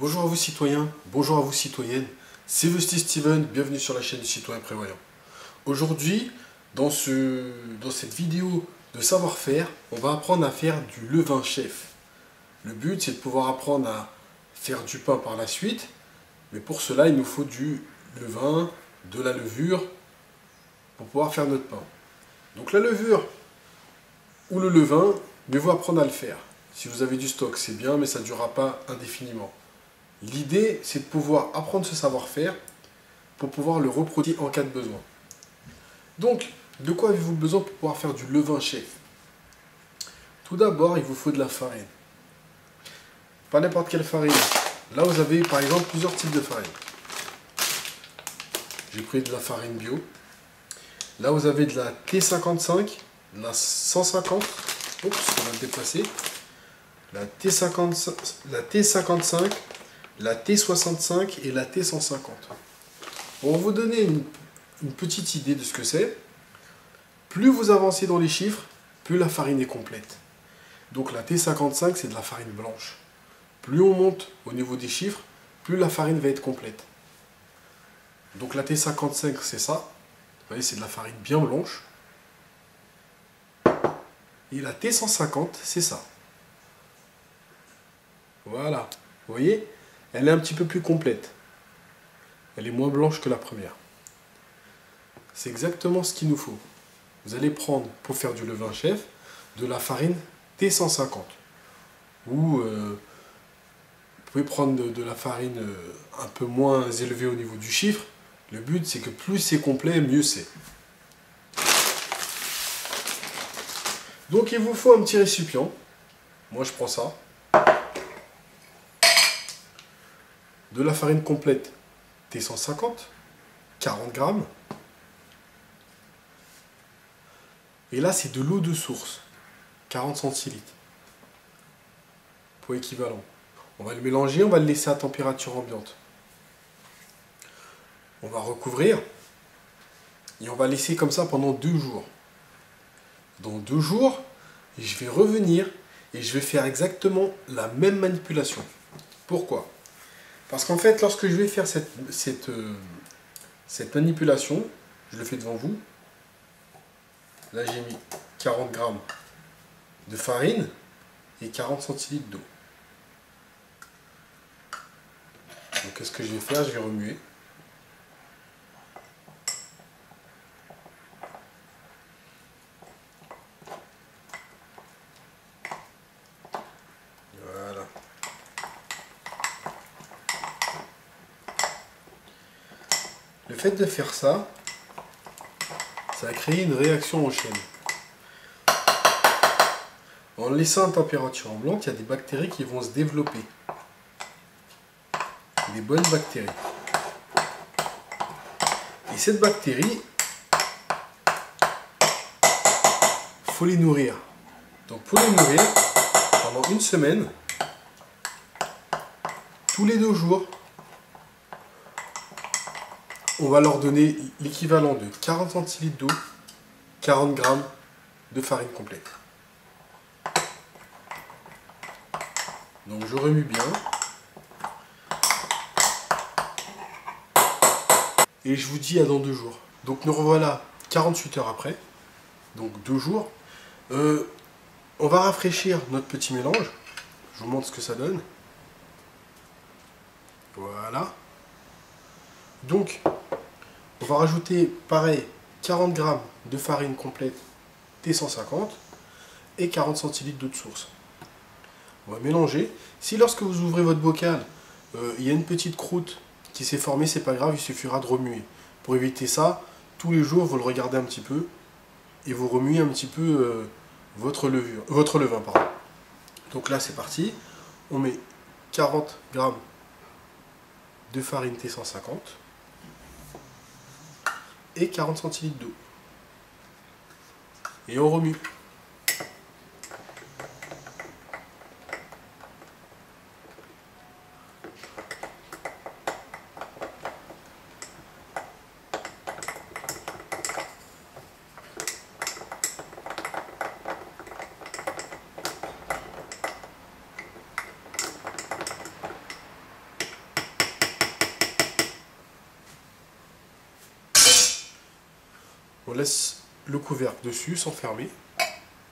Bonjour à vous citoyens, bonjour à vous citoyennes, c'est Vesti Steven, bienvenue sur la chaîne du citoyen prévoyant. Aujourd'hui, dans cette vidéo de savoir-faire, on va apprendre à faire du levain chef. Le but c'est de pouvoir apprendre à faire du pain par la suite, mais pour cela il nous faut du levain, de la levure, pour pouvoir faire notre pain. Donc la levure ou le levain, mieux vaut apprendre à le faire. Si vous avez du stock, c'est bien, mais ça ne durera pas indéfiniment. L'idée, c'est de pouvoir apprendre ce savoir-faire pour pouvoir le reproduire en cas de besoin. Donc, de quoi avez-vous besoin pour pouvoir faire du levain chef? Tout d'abord, il vous faut de la farine. Pas n'importe quelle farine. Là, vous avez par exemple plusieurs types de farine. J'ai pris de la farine bio. Là, vous avez de la T55, la 150. Oups, on va le déplacer. La T55, la T65 et la T150. Pour vous donner une petite idée de ce que c'est, plus vous avancez dans les chiffres, plus la farine est complète. Donc la T55, c'est de la farine blanche. Plus on monte au niveau des chiffres, plus la farine va être complète. Donc la T55, c'est ça. Vous voyez, c'est de la farine bien blanche. Et la T150, c'est ça. Voilà. Vous voyez, elle est un petit peu plus complète. Elle est moins blanche que la première. C'est exactement ce qu'il nous faut. Vous allez prendre, pour faire du levain chef, de la farine T150. Ou vous pouvez prendre de la farine un peu moins élevée au niveau du chiffre. Le but, c'est que plus c'est complet, mieux c'est. Donc il vous faut un petit récipient. Moi, je prends ça. De la farine complète T150, 40 grammes. Et là, c'est de l'eau de source, 40 centilitres. Pour équivalent. On va le mélanger, on va le laisser à température ambiante. On va recouvrir. Et on va laisser comme ça pendant 2 jours. Dans 2 jours, je vais revenir et je vais faire exactement la même manipulation. Pourquoi ? Parce qu'en fait, lorsque je vais faire cette manipulation, je le fais devant vous. Là, j'ai mis 40 grammes de farine et 40 centilitres d'eau. Donc, qu'est-ce que je vais faire? Je vais remuer. Voilà. Le fait de faire ça, ça va créer une réaction en chaîne. En le laissant à température ambiante, il y a des bactéries qui vont se développer. Des bonnes bactéries. Et cette bactérie, il faut les nourrir. Donc pour les nourrir, pendant 1 semaine, tous les 2 jours, on va leur donner l'équivalent de 40 centilitres d'eau, 40 grammes de farine complète. Donc je remue bien. Et je vous dis à dans 2 jours. Donc nous revoilà 48 heures après. Donc 2 jours. On va rafraîchir notre petit mélange. Je vous montre ce que ça donne. Voilà. Donc, on va rajouter, pareil, 40 grammes de farine complète T150 et 40 centilitres d'eau de source. On va mélanger. Si lorsque vous ouvrez votre bocal, il y a une petite croûte qui s'est formée, c'est pas grave, il suffira de remuer. Pour éviter ça, tous les jours, vous le regardez un petit peu et vous remuez un petit peu votre levain. Pardon. Donc là, c'est parti. On met 40 grammes de farine T150 et 40 centilitres d'eau. Et on remue. On laisse le couvercle dessus sans fermer.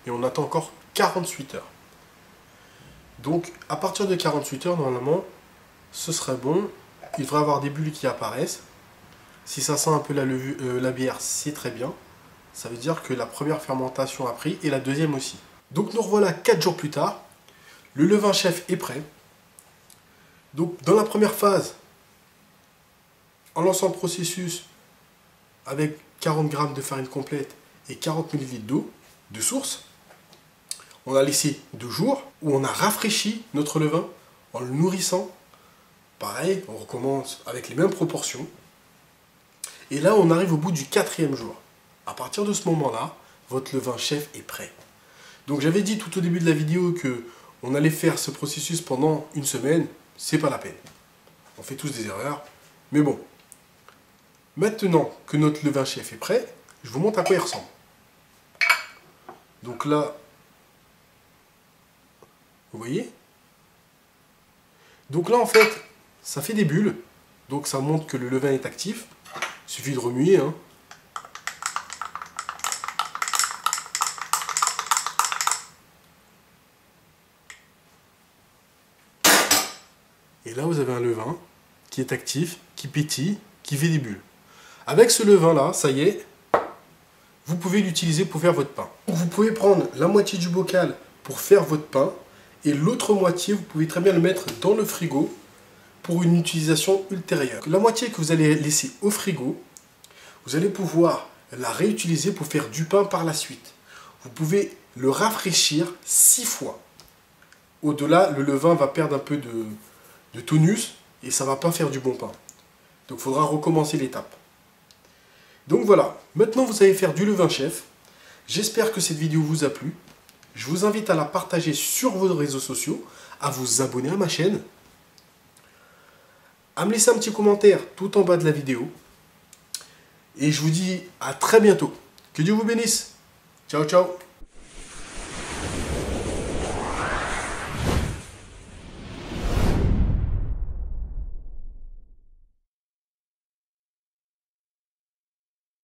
Et on attend encore 48 heures. Donc à partir de 48 heures, normalement, ce serait bon. Il devrait y avoir des bulles qui apparaissent. Si ça sent un peu la bière, c'est très bien. Ça veut dire que la première fermentation a pris et la deuxième aussi. Donc nous revoilà 4 jours plus tard. Le levain chef est prêt. Donc dans la première phase, en lançant le processus avec 40 g de farine complète et 40 ml d'eau de source, on a laissé 2 jours où on a rafraîchi notre levain en le nourrissant. Pareil, on recommence avec les mêmes proportions. Et là, on arrive au bout du 4e jour. À partir de ce moment-là, votre levain chef est prêt. Donc j'avais dit tout au début de la vidéo que on allait faire ce processus pendant une semaine. C'est pas la peine. On fait tous des erreurs. Mais bon. Maintenant que notre levain chef est prêt, je vous montre à quoi il ressemble. Donc là, vous voyez? Donc là, en fait, ça fait des bulles. Donc ça montre que le levain est actif. Il suffit de remuer, hein. Et là, vous avez un levain qui est actif, qui pétille, qui fait des bulles. Avec ce levain-là, ça y est, vous pouvez l'utiliser pour faire votre pain. Vous pouvez prendre la moitié du bocal pour faire votre pain et l'autre moitié, vous pouvez très bien le mettre dans le frigo pour une utilisation ultérieure. La moitié que vous allez laisser au frigo, vous allez pouvoir la réutiliser pour faire du pain par la suite. Vous pouvez le rafraîchir 6 fois. Au-delà, le levain va perdre un peu de tonus et ça ne va pas faire du bon pain. Donc il faudra recommencer l'étape. Donc voilà, maintenant vous allez faire du levain chef. J'espère que cette vidéo vous a plu. Je vous invite à la partager sur vos réseaux sociaux, à vous abonner à ma chaîne, à me laisser un petit commentaire tout en bas de la vidéo. Et je vous dis à très bientôt. Que Dieu vous bénisse. Ciao, ciao.